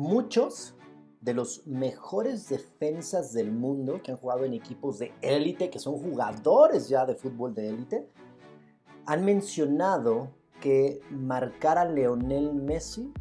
Muchos de los mejores defensas del mundo que han jugado en equipos de élite, que son jugadores ya de fútbol de élite, han mencionado que marcar a Lionel Messi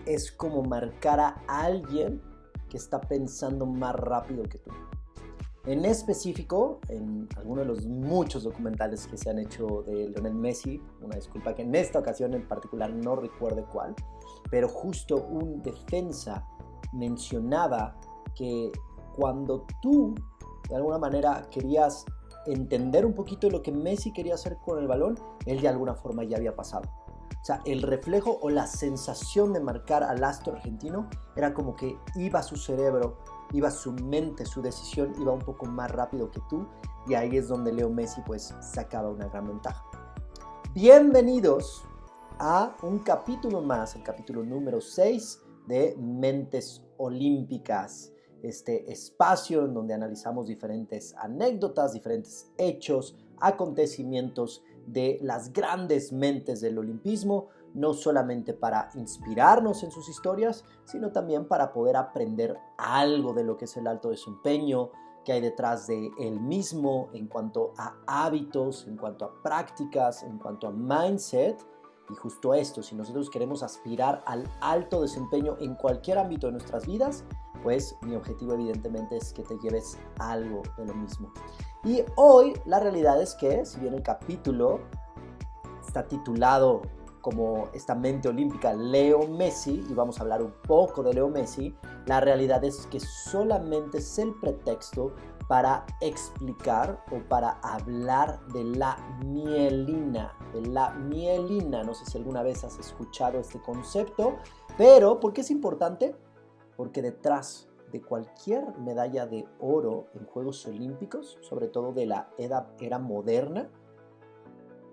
es como marcar a alguien que está pensando más rápido que tú. En específico, en alguno de los muchos documentales que se han hecho de Lionel Messi, una disculpa que en esta ocasión en particular no recuerde cuál, pero justo un defensa mencionaba que cuando tú de alguna manera querías entender un poquito lo que Messi quería hacer con el balón, él de alguna forma ya había pasado. O sea, el reflejo o la sensación de marcar al astro argentino era como que iba su cerebro, iba su mente, su decisión iba un poco más rápido que tú, y ahí es donde Leo Messi pues sacaba una gran ventaja. Bienvenidos a un capítulo más, el capítulo número 6 de Mentes Olímpicas, este espacio en donde analizamos diferentes anécdotas, diferentes hechos, acontecimientos de las grandes mentes del olimpismo, no solamente para inspirarnos en sus historias, sino también para poder aprender algo de lo que es el alto desempeño, que hay detrás de él mismo en cuanto a hábitos, en cuanto a prácticas, en cuanto a mindset. Y justo esto, si nosotros queremos aspirar al alto desempeño en cualquier ámbito de nuestras vidas, pues mi objetivo evidentemente es que te lleves algo de lo mismo. Y hoy la realidad es que, si bien el capítulo está titulado como esta mente olímpica Leo Messi, y vamos a hablar un poco de Leo Messi, la realidad es que solamente es el pretexto para explicar o para hablar de la mielina. No sé si alguna vez has escuchado este concepto, pero ¿por qué es importante? Porque detrás de cualquier medalla de oro en Juegos Olímpicos, sobre todo de la era moderna,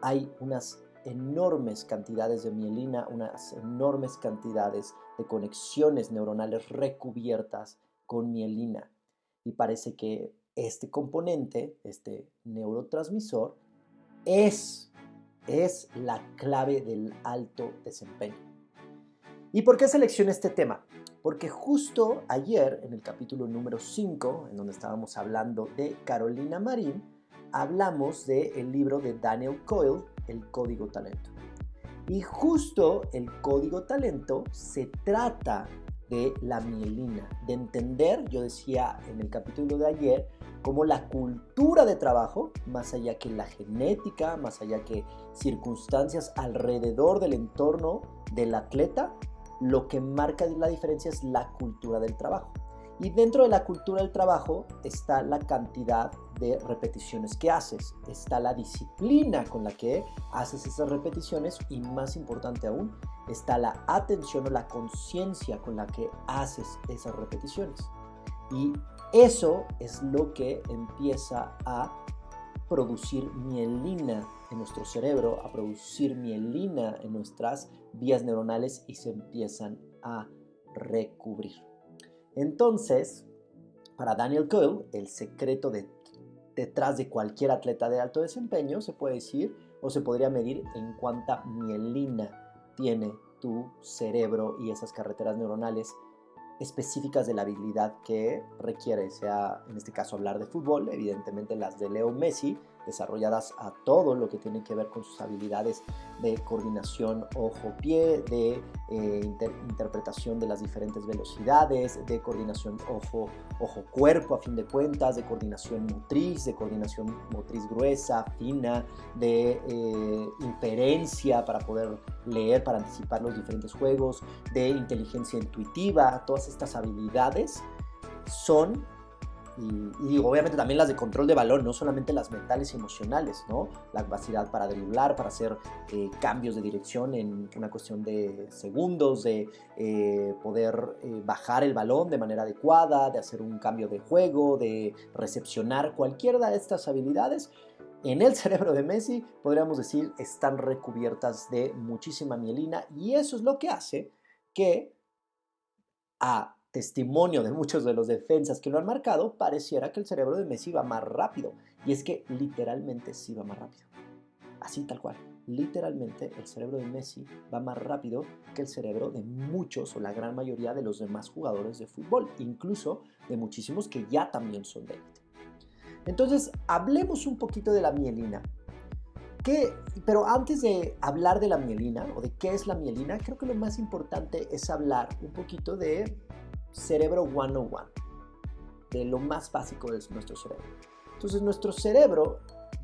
hay unas enormes cantidades de mielina, unas enormes cantidades de conexiones neuronales recubiertas con mielina. Y parece que este componente, este neurotransmisor, es la clave del alto desempeño. ¿Y por qué seleccioné este tema? Porque justo ayer, en el capítulo número 5, en donde estábamos hablando de Carolina Marín, hablamos del libro de Daniel Coyle, El Código Talento. Y justo el Código Talento se trata de la mielina, de entender, yo decía en el capítulo de ayer, cómo la cultura de trabajo, más allá que la genética, más allá que circunstancias alrededor del entorno del atleta, lo que marca la diferencia es la cultura del trabajo. Y dentro de la cultura del trabajo está la cantidad de repeticiones que haces, está la disciplina con la que haces esas repeticiones y, más importante aún, está la atención o la conciencia con la que haces esas repeticiones. Y eso es lo que empieza a producir mielina en nuestro cerebro, a producir mielina en nuestras vías neuronales y se empiezan a recubrir. Entonces, para Daniel Coyle, el secreto detrás de cualquier atleta de alto desempeño se puede decir o se podría medir en cuánta mielina tiene tu cerebro y esas carreteras neuronales específicas de la habilidad que requiere, sea en este caso hablar de fútbol, evidentemente las de Leo Messi, desarrolladas a todo lo que tiene que ver con sus habilidades de coordinación ojo-pie, de interpretación de las diferentes velocidades, de coordinación ojo-cuerpo a fin de cuentas, de coordinación motriz gruesa, fina, de inferencia para poder leer, para anticipar los diferentes juegos, de inteligencia intuitiva. Todas estas habilidades son, y digo, obviamente también las de control de balón, no solamente las mentales y emocionales, ¿no? La capacidad para driblar, para hacer cambios de dirección en una cuestión de segundos, de poder bajar el balón de manera adecuada, de hacer un cambio de juego, de recepcionar cualquiera de estas habilidades. En el cerebro de Messi, podríamos decir, están recubiertas de muchísima mielina, y eso es lo que hace que, a testimonio de muchos de los defensas que lo han marcado, pareciera que el cerebro de Messi va más rápido. Y es que literalmente sí va más rápido. Así tal cual. Literalmente el cerebro de Messi va más rápido que el cerebro de muchos o la gran mayoría de los demás jugadores de fútbol, incluso de muchísimos que ya también son de élite. Entonces, hablemos un poquito de la mielina. Pero antes de hablar de la mielina o de qué es la mielina, creo que lo más importante es hablar un poquito de cerebro 101, de lo más básico de nuestro cerebro. Entonces, nuestro cerebro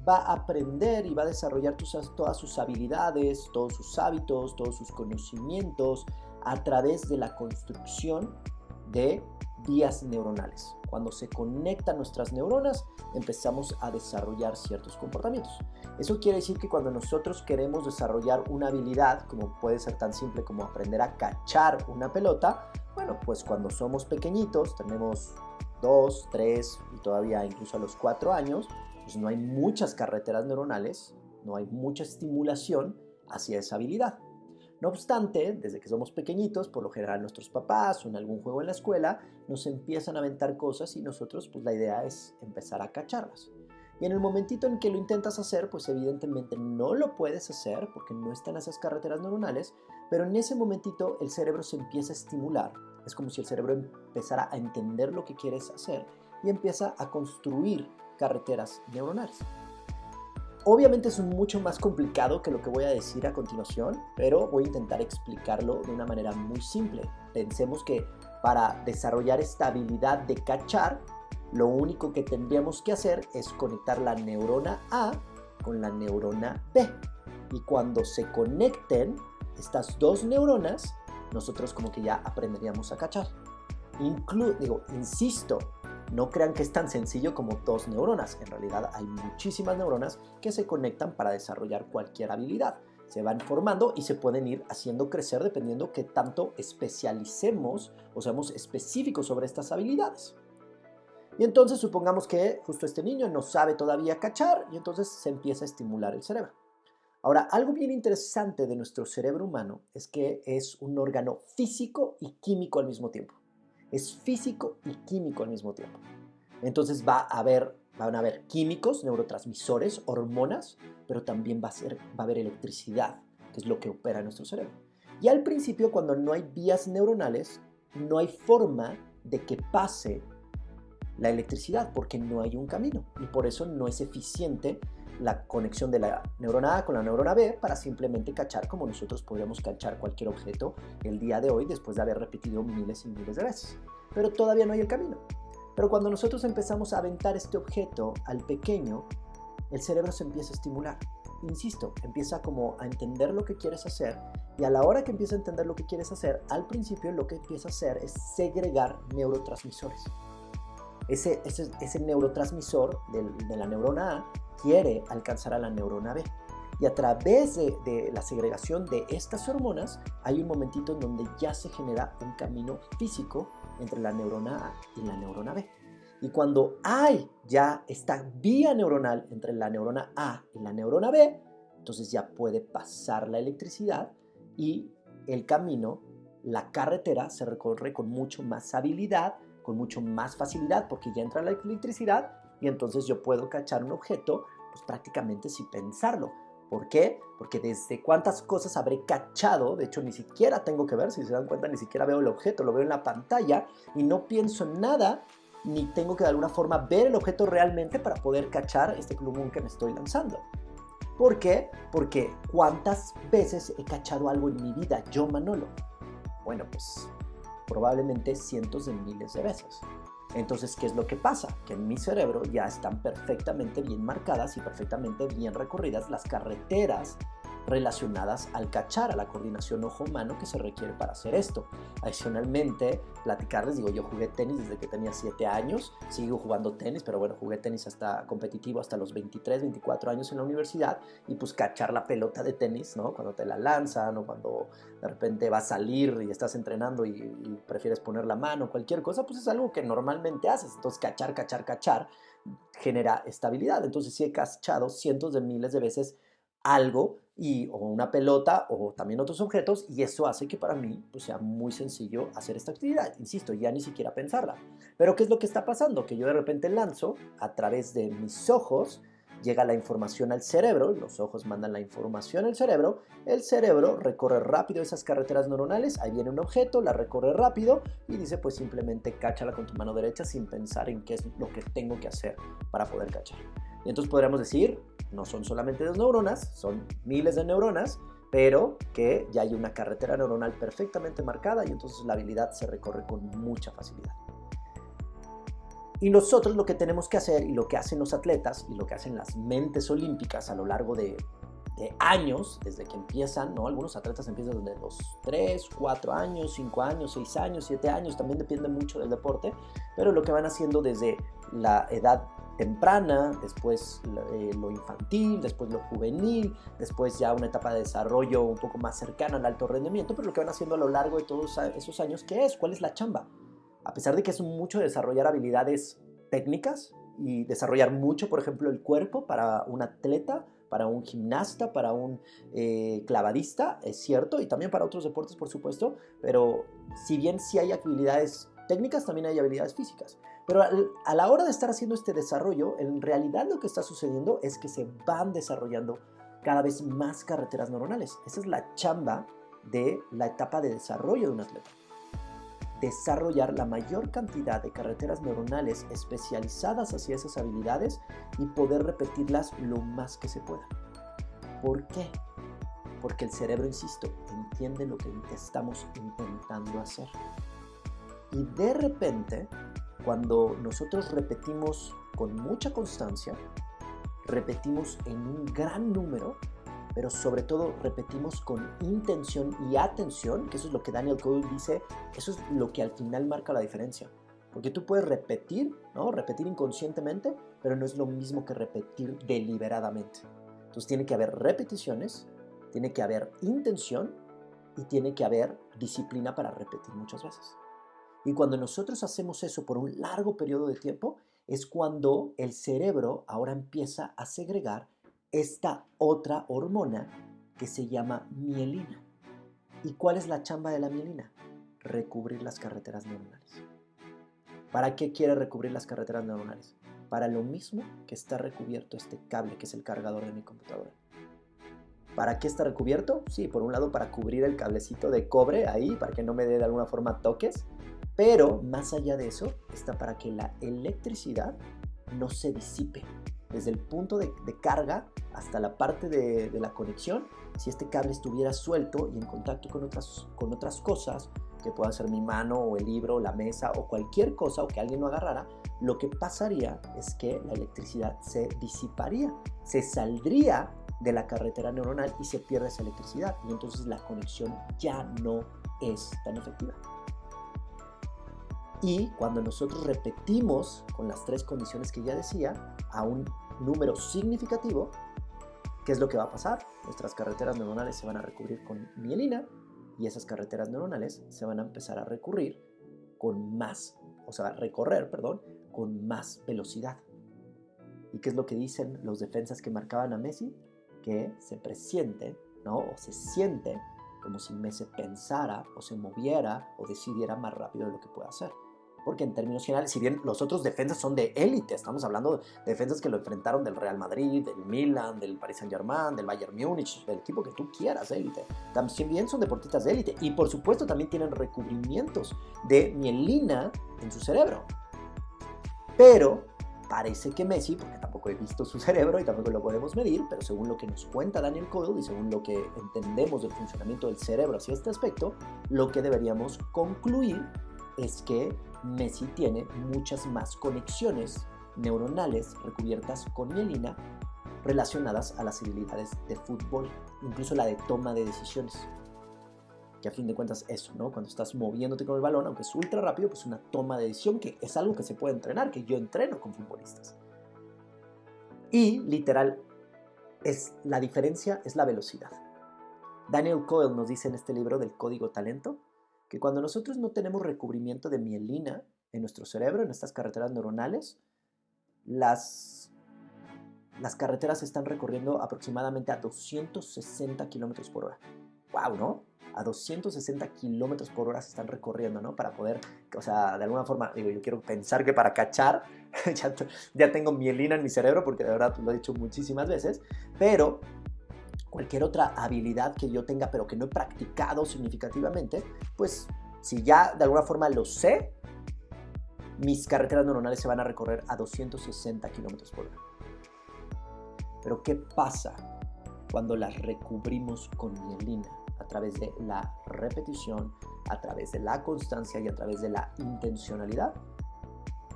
va a aprender y va a desarrollar todas sus habilidades, todos sus hábitos, todos sus conocimientos a través de la construcción de vías neuronales. Cuando se conectan nuestras neuronas, empezamos a desarrollar ciertos comportamientos. Eso quiere decir que cuando nosotros queremos desarrollar una habilidad, como puede ser tan simple como aprender a cachar una pelota, bueno, pues cuando somos pequeñitos, tenemos 2, 3 y todavía incluso a los 4 años, pues no hay muchas carreteras neuronales, no hay mucha estimulación hacia esa habilidad. No obstante, desde que somos pequeñitos, por lo general nuestros papás o en algún juego en la escuela nos empiezan a aventar cosas y nosotros pues la idea es empezar a cacharlas. Y en el momentito en que lo intentas hacer, pues evidentemente no lo puedes hacer porque no están esas carreteras neuronales, pero en ese momentito el cerebro se empieza a estimular. Es como si el cerebro empezara a entender lo que quieres hacer y empieza a construir carreteras neuronales. Obviamente es mucho más complicado que lo que voy a decir a continuación, pero voy a intentar explicarlo de una manera muy simple. Pensemos que para desarrollar esta habilidad de cachar, lo único que tendríamos que hacer es conectar la neurona A con la neurona B. Y cuando se conecten estas dos neuronas, nosotros como que ya aprenderíamos a cachar. Insisto, no crean que es tan sencillo como dos neuronas. En realidad hay muchísimas neuronas que se conectan para desarrollar cualquier habilidad. Se van formando y se pueden ir haciendo crecer dependiendo qué tanto especialicemos o seamos específicos sobre estas habilidades. Y entonces supongamos que justo este niño no sabe todavía cachar y entonces se empieza a estimular el cerebro. Ahora, algo bien interesante de nuestro cerebro humano es que es un órgano físico y químico al mismo tiempo. Es físico y químico al mismo tiempo. Entonces van a haber químicos, neurotransmisores, hormonas, pero también va a haber electricidad, que es lo que opera nuestro cerebro. Y al principio, cuando no hay vías neuronales, no hay forma de que pase la electricidad porque no hay un camino y por eso no es eficiente la conexión de la neurona A con la neurona B para simplemente cachar como nosotros podríamos cachar cualquier objeto el día de hoy después de haber repetido miles y miles de veces. Pero todavía no hay el camino. Pero cuando nosotros empezamos a aventar este objeto al pequeño, el cerebro se empieza a estimular. Insisto, empieza como a entender lo que quieres hacer y a la hora que empieza a entender lo que quieres hacer, al principio lo que empieza a hacer es segregar neurotransmisores. Ese neurotransmisor de la neurona A quiere alcanzar a la neurona B. Y a través de la segregación de estas hormonas, hay un momentito en donde ya se genera un camino físico entre la neurona A y la neurona B. Y cuando hay ya esta vía neuronal entre la neurona A y la neurona B, entonces ya puede pasar la electricidad y el camino, la carretera, se recorre con mucho más habilidad, con mucho más facilidad porque ya entra la electricidad y entonces yo puedo cachar un objeto pues prácticamente sin pensarlo. ¿Por qué? Porque desde cuántas cosas habré cachado, de hecho ni siquiera tengo que ver, si se dan cuenta ni siquiera veo el objeto, lo veo en la pantalla y no pienso en nada, ni tengo que de alguna forma ver el objeto realmente para poder cachar este plumón que me estoy lanzando. ¿Por qué? Porque ¿cuántas veces he cachado algo en mi vida, yo Manolo? Bueno, pues probablemente cientos de miles de veces. Entonces, ¿qué es lo que pasa? Que en mi cerebro ya están perfectamente bien marcadas y perfectamente bien recorridas las carreteras relacionadas al cachar, a la coordinación ojo-mano que se requiere para hacer esto. Adicionalmente, platicarles, yo jugué tenis desde que tenía 7 años, sigo jugando tenis, pero bueno, jugué tenis hasta competitivo hasta los 23, 24 años en la universidad y pues cachar la pelota de tenis, ¿no? Cuando te la lanzan o cuando de repente vas a salir y estás entrenando y prefieres poner la mano, cualquier cosa, pues es algo que normalmente haces. Entonces, cachar genera estabilidad. Entonces, sí he cachado cientos de miles de veces algo o una pelota o también otros objetos y eso hace que para mí pues, sea muy sencillo hacer esta actividad, insisto, ya ni siquiera pensarla. Pero ¿qué es lo que está pasando? Que yo de repente lanzo a través de mis ojos llega la información al cerebro, los ojos mandan la información al cerebro, el cerebro recorre rápido esas carreteras neuronales, ahí viene un objeto, la recorre rápido y dice pues simplemente cáchala con tu mano derecha sin pensar en qué es lo que tengo que hacer para poder cachar. Y entonces podríamos decir, no son solamente 2 neuronas, son miles de neuronas, pero que ya hay una carretera neuronal perfectamente marcada y entonces la habilidad se recorre con mucha facilidad. Y nosotros lo que tenemos que hacer, y lo que hacen los atletas, y lo que hacen las mentes olímpicas a lo largo de años, desde que empiezan, ¿no? Algunos atletas empiezan desde los 3, 4 años, 5 años, 6 años, 7 años, también depende mucho del deporte, pero lo que van haciendo desde la edad temprana, después lo infantil, después lo juvenil, después ya una etapa de desarrollo un poco más cercana al alto rendimiento, pero lo que van haciendo a lo largo de todos esos años, ¿qué es? ¿Cuál es la chamba? A pesar de que es mucho desarrollar habilidades técnicas y desarrollar mucho, por ejemplo, el cuerpo para un atleta, para un gimnasta, para un clavadista, es cierto, y también para otros deportes, por supuesto, pero si bien sí hay habilidades técnicas, también hay habilidades físicas. Pero a la hora de estar haciendo este desarrollo, en realidad lo que está sucediendo es que se van desarrollando cada vez más carreteras neuronales. Esa es la chamba de la etapa de desarrollo de un atleta. Desarrollar la mayor cantidad de carreteras neuronales especializadas hacia esas habilidades y poder repetirlas lo más que se pueda. ¿Por qué? Porque el cerebro, insisto, entiende lo que estamos intentando hacer. Y de repente, cuando nosotros repetimos con mucha constancia, repetimos en un gran número, pero sobre todo repetimos con intención y atención, que eso es lo que Daniel Coyle dice, eso es lo que al final marca la diferencia. Porque tú puedes repetir, ¿no? Repetir inconscientemente, pero no es lo mismo que repetir deliberadamente. Entonces tiene que haber repeticiones, tiene que haber intención y tiene que haber disciplina para repetir muchas veces. Y cuando nosotros hacemos eso por un largo periodo de tiempo, es cuando el cerebro ahora empieza a segregar esta otra hormona que se llama mielina. ¿Y cuál es la chamba de la mielina? Recubrir las carreteras neuronales. ¿Para qué quiere recubrir las carreteras neuronales? Para lo mismo que está recubierto este cable que es el cargador de mi computadora. ¿Para qué está recubierto? Sí, por un lado para cubrir el cablecito de cobre ahí, para que no me dé de alguna forma toques, pero más allá de eso está para que la electricidad no se disipe. Desde el punto de carga hasta la parte de la conexión, si este cable estuviera suelto y en contacto con otras cosas, que pueda ser mi mano o el libro, la mesa o cualquier cosa o que alguien lo agarrara, lo que pasaría es que la electricidad se disiparía, se saldría de la carretera neuronal y se pierde esa electricidad y entonces la conexión ya no es tan efectiva. Y cuando nosotros repetimos con las 3 condiciones que ya decía a un número significativo, ¿qué es lo que va a pasar? Nuestras carreteras neuronales se van a recubrir con mielina y esas carreteras neuronales se van a empezar a recorrer con más velocidad. ¿Y qué es lo que dicen los defensas que marcaban a Messi? Que se presiente, ¿no? O se siente como si Messi pensara o se moviera o decidiera más rápido de lo que puede hacer. Porque en términos generales, si bien los otros defensas son de élite, estamos hablando de defensas que lo enfrentaron del Real Madrid, del Milan, del Paris Saint-Germain, del Bayern Múnich, del equipo que tú quieras, élite. También son deportistas de élite y por supuesto también tienen recubrimientos de mielina en su cerebro. Pero parece que Messi, porque tampoco he visto su cerebro y tampoco lo podemos medir, pero según lo que nos cuenta Daniel Coyle y según lo que entendemos del funcionamiento del cerebro hacia este aspecto, lo que deberíamos concluir es que Messi tiene muchas más conexiones neuronales recubiertas con mielina relacionadas a las habilidades de fútbol, incluso la de toma de decisiones. Que a fin de cuentas eso, ¿no? Cuando estás moviéndote con el balón, aunque es ultra rápido, pues una toma de decisión que es algo que se puede entrenar, que yo entreno con futbolistas. Y literal, la diferencia es la velocidad. Daniel Coyle nos dice en este libro del Código Talento que cuando nosotros no tenemos recubrimiento de mielina en nuestro cerebro, en estas carreteras neuronales, las carreteras están recorriendo aproximadamente a 260 km por hora. ¡Wow!, ¿no? a 260 kilómetros por hora se están recorriendo, ¿no? Para poder, o sea, de alguna forma, digo, yo quiero pensar que para cachar, ya tengo mielina en mi cerebro, porque de verdad lo he dicho muchísimas veces, pero cualquier otra habilidad que yo tenga, pero que no he practicado significativamente, pues si ya de alguna forma lo sé, mis carreteras neuronales se van a recorrer a 260 kilómetros por hora. Pero ¿qué pasa cuando las recubrimos con mielina? A través de la repetición, a través de la constancia y a través de la intencionalidad,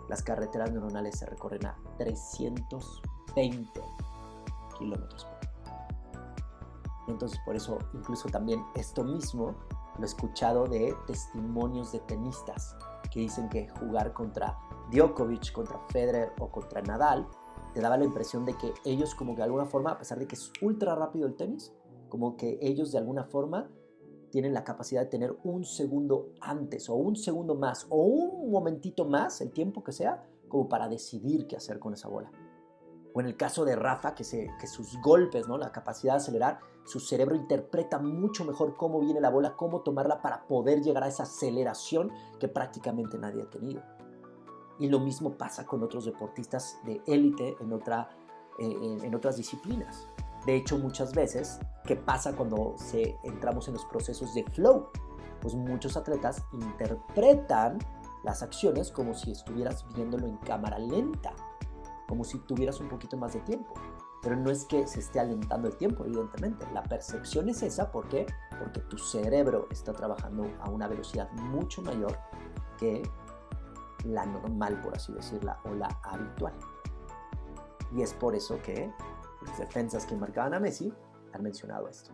las carreteras neuronales se recorren a 320 kilómetros por hora. Entonces, por eso, incluso también esto mismo lo he escuchado de testimonios de tenistas que dicen que jugar contra Djokovic, contra Federer o contra Nadal te daba la impresión de que ellos como que de alguna forma, a pesar de que es ultra rápido el tenis, como que ellos de alguna forma tienen la capacidad de tener un segundo antes o un segundo más o un momentito más, el tiempo que sea, como para decidir qué hacer con esa bola. O en el caso de Rafa, que sus golpes, ¿no? La capacidad de acelerar, su cerebro interpreta mucho mejor cómo viene la bola, cómo tomarla para poder llegar a esa aceleración que prácticamente nadie ha tenido. Y lo mismo pasa con otros deportistas de élite en otras disciplinas. De hecho, muchas veces, ¿qué pasa cuando entramos en los procesos de flow? Pues muchos atletas interpretan las acciones como si estuvieras viéndolo en cámara lenta, como si tuvieras un poquito más de tiempo. Pero no es que se esté alentando el tiempo, evidentemente. La percepción es esa, ¿por qué? Porque tu cerebro está trabajando a una velocidad mucho mayor que la normal, por así decirla, o la habitual. Y es por eso que las defensas que marcaban a Messi han mencionado esto.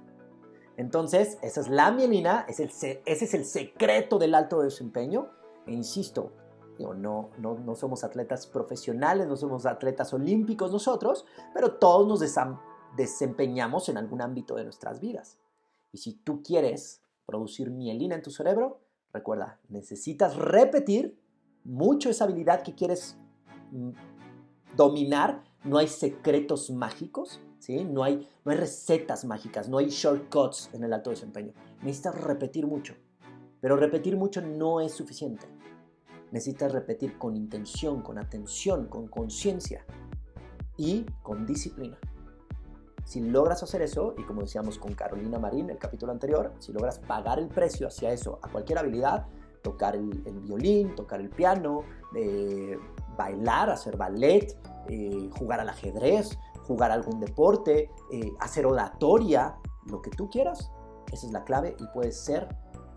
Entonces, esa es la mielina, ese es el secreto del alto desempeño. E insisto, no somos atletas profesionales, no somos atletas olímpicos nosotros, pero todos nos desempeñamos en algún ámbito de nuestras vidas. Y si tú quieres producir mielina en tu cerebro, recuerda, necesitas repetir mucho esa habilidad que quieres dominar. No hay secretos mágicos, ¿sí? No hay recetas mágicas, no hay shortcuts en el alto desempeño. Necesitas repetir mucho, pero repetir mucho no es suficiente. Necesitas repetir con intención, con atención, con conciencia y con disciplina. Si logras hacer eso, y como decíamos con Carolina Marín en el capítulo anterior, si logras pagar el precio hacia eso, a cualquier habilidad, tocar el violín, tocar el piano, bailar, hacer ballet, jugar al ajedrez, jugar algún deporte, hacer oratoria, lo que tú quieras, esa es la clave y puede ser,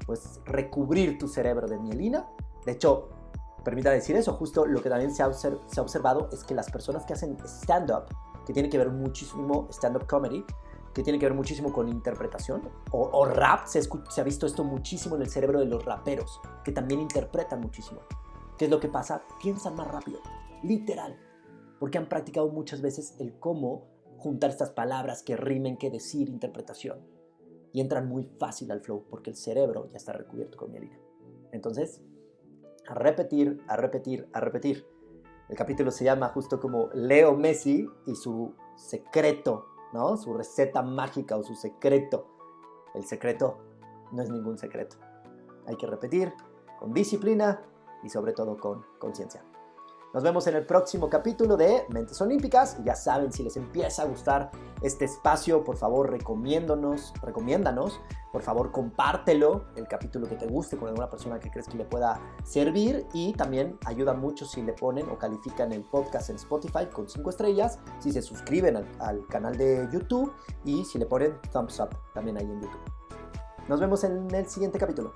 pues, recubrir tu cerebro de mielina. De hecho, permítame decir eso, justo lo que también se ha observado es que las personas que hacen stand-up, que tiene que ver muchísimo, stand-up comedy, que tiene que ver muchísimo con interpretación, o rap, se ha visto esto muchísimo en el cerebro de los raperos, que también interpretan muchísimo. ¿Qué es lo que pasa? Piensan más rápido, literal, porque han practicado muchas veces el cómo juntar estas palabras que rimen, que decir, interpretación, y entran muy fácil al flow, porque el cerebro ya está recubierto con mielina. Entonces, a repetir, a repetir, a repetir. El capítulo se llama justo como Leo Messi y su secreto, ¿no? Su receta mágica o su secreto. El secreto no es ningún secreto. Hay que repetir con disciplina y sobre todo con conciencia. Nos vemos en el próximo capítulo de Mentes Olímpicas. Y ya saben, si les empieza a gustar este espacio, por favor, recomiéndanos. Por favor, compártelo, el capítulo que te guste con alguna persona que crees que le pueda servir. Y también ayuda mucho si le ponen o califican el podcast en Spotify con 5 estrellas, si se suscriben al canal de YouTube y si le ponen thumbs up también ahí en YouTube. Nos vemos en el siguiente capítulo.